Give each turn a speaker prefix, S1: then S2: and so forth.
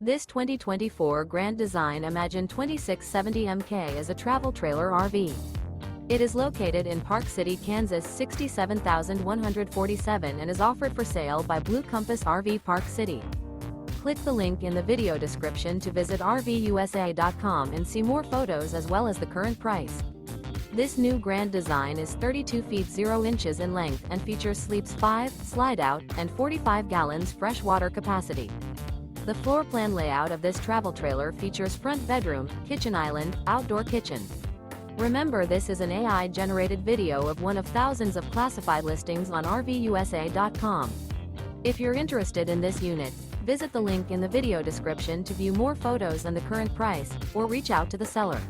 S1: This 2024 Grand Design Imagine 2670 MK is a travel trailer RV. It is located in Park City, Kansas 67147 and is offered for sale by Blue Compass RV Park City. Click the link in the video description to visit RVUSA.com and see more photos as well as the current price. This new Grand Design is 32 feet 0 inches in length and features sleeps 5, slide-out, and 45 gallons fresh water capacity. The floor plan layout of this travel trailer features front bedroom, kitchen island, outdoor kitchen. Remember, this is an AI-generated video of one of thousands of classified listings on RVUSA.com. If you're interested in this unit, visit the link in the video description to view more photos and the current price, or reach out to the seller.